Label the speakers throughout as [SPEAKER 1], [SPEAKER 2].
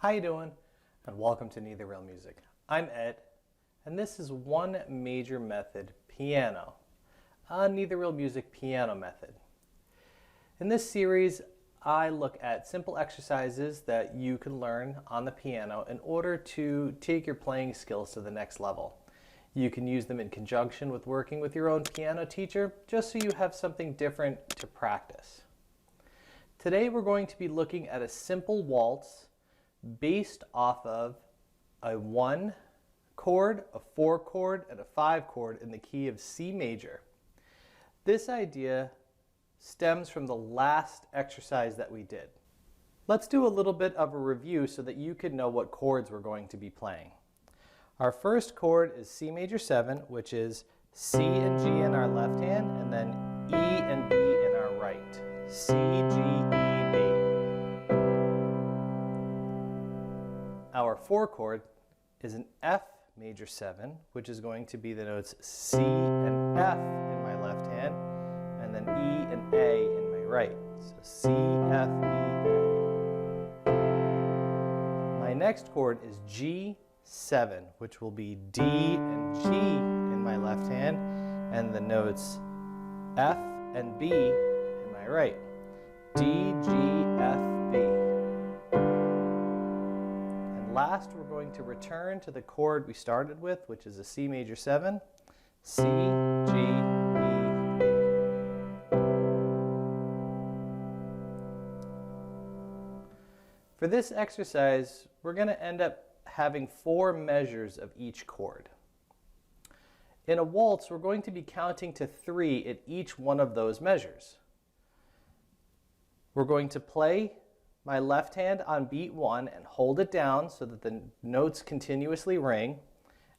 [SPEAKER 1] How you doing? And welcome to Neither Real Music. I'm Ed, and this is one major method, piano, a Neither Real Music piano method. In this series, I look at simple exercises that you can learn on the piano in order to take your playing skills to the next level. You can use them in conjunction with working with your own piano teacher, just so you have something different to practice. Today we're going to be looking at a simple waltz based off of a 1 chord, a 4 chord, and a 5 chord in the key of C major. This idea stems from the last exercise that we did. Let's do a little bit of a review so that you can know what chords we're going to be playing. Our first chord is C major 7, which is C and G in our left hand, and then E and B in our right. C, G, E, B. Our 4 chord is an F major 7, which is going to be the notes C and F in my left hand, and then E and A in my right. So C, F, E, A. My next chord is G7, which will be D and G in my left hand, and the notes F and B in my right. D, G, F, B. Last, we're going to return to the chord we started with, which is a C major 7, C, G, E, B. For this exercise, we're going to end up having 4 measures of each chord. In a waltz, we're going to be counting to 3 at each one of those measures. We're going to play my left hand on beat 1 and hold it down so that the notes continuously ring.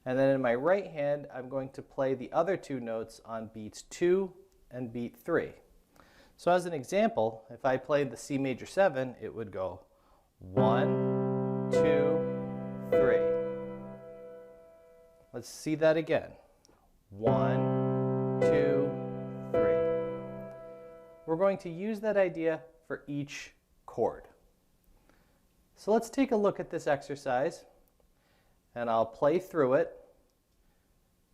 [SPEAKER 1] And then in my right hand, I'm going to play the other 2 notes on beats 2 and beat 3. So as an example, if I played the C major 7, it would go 1, 2, 3. Let's see that again. 1, 2, 3. We're going to use that idea for each chord. So let's take a look at this exercise, and I'll play through it.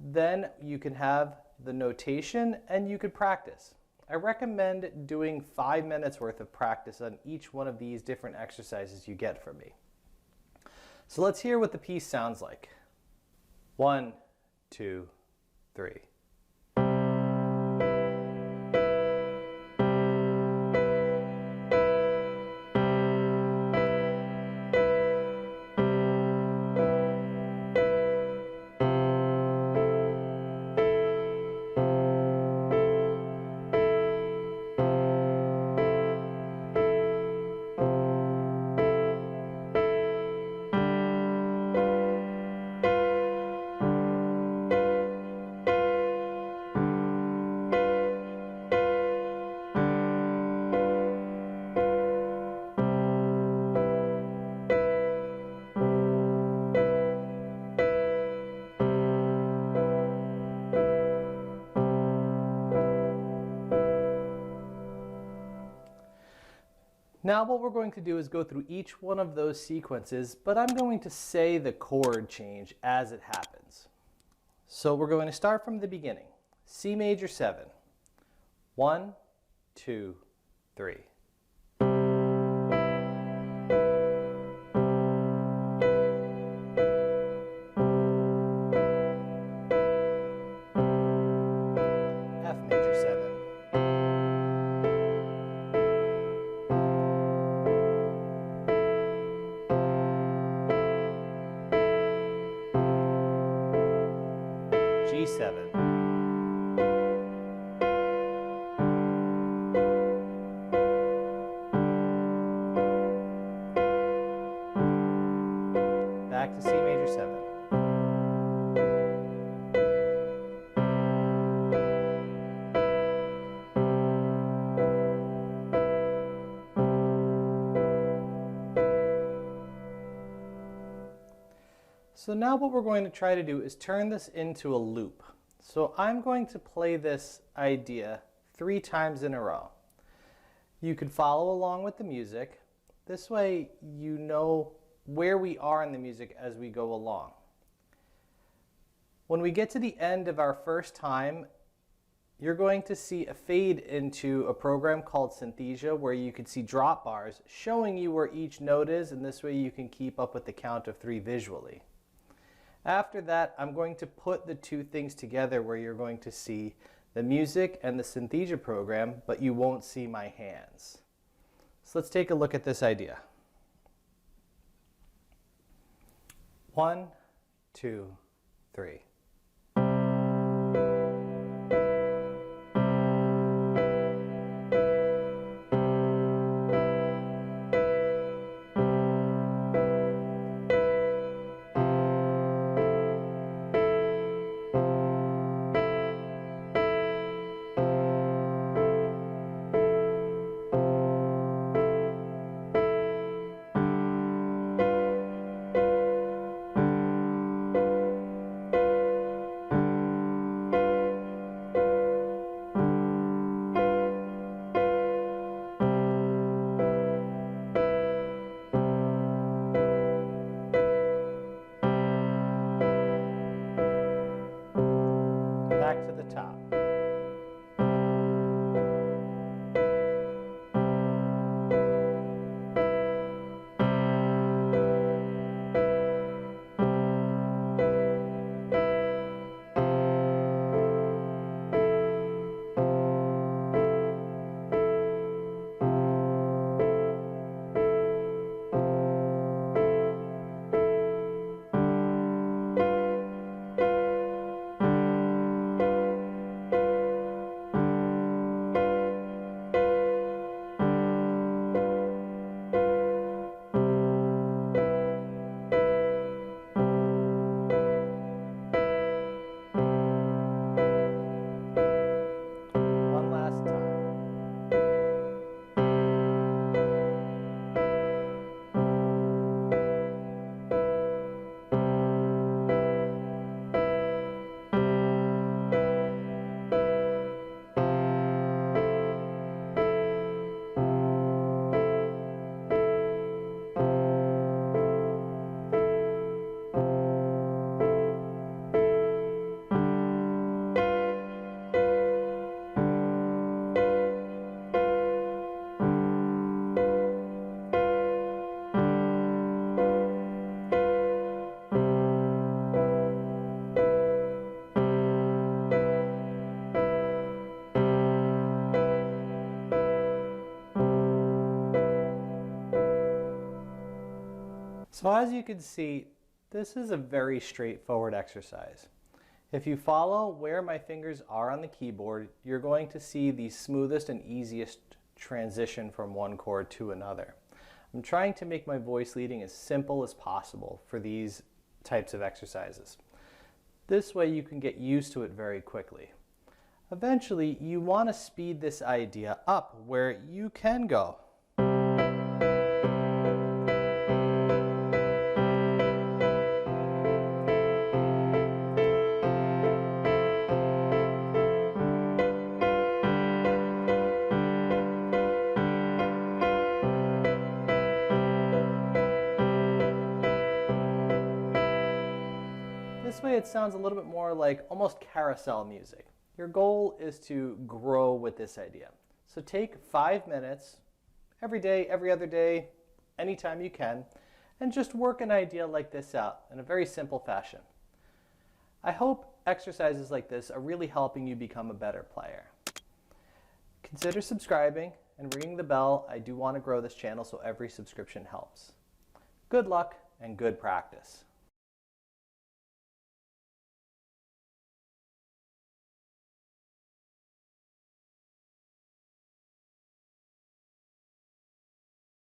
[SPEAKER 1] Then you can have the notation and you could practice. I recommend doing 5 minutes worth of practice on each one of these different exercises you get from me. So let's hear what the piece sounds like. 1, 2, 3. Now what we're going to do is go through each one of those sequences, but I'm going to say the chord change as it happens. So we're going to start from the beginning. C major 7. 1, 2, 3. F major 7. G7. Back to C major 7. So now what we're going to try to do is turn this into a loop. So I'm going to play this idea 3 times in a row. You can follow along with the music. This way you know where we are in the music as we go along. When we get to the end of our first time, you're going to see a fade into a program called Synthesia where you can see drop bars showing you where each note is, and this way you can keep up with the count of 3 visually. After that, I'm going to put the two things together where you're going to see the music and the Synthesia program, but you won't see my hands. So let's take a look at this idea. 1, 2, 3. Back to the top. One last time. So as you can see, this is a very straightforward exercise. If you follow where my fingers are on the keyboard, you're going to see the smoothest and easiest transition from one chord to another. I'm trying to make my voice leading as simple as possible for these types of exercises. This way you can get used to it very quickly. Eventually, you want to speed this idea up where you can go. This way it sounds a little bit more like almost carousel music. Your goal is to grow with this idea. So take 5 minutes every day, every other day, anytime you can, and just work an idea like this out in a very simple fashion. I hope exercises like this are really helping you become a better player. Consider subscribing and ringing the bell. I do want to grow this channel, so every subscription helps. Good luck and good practice.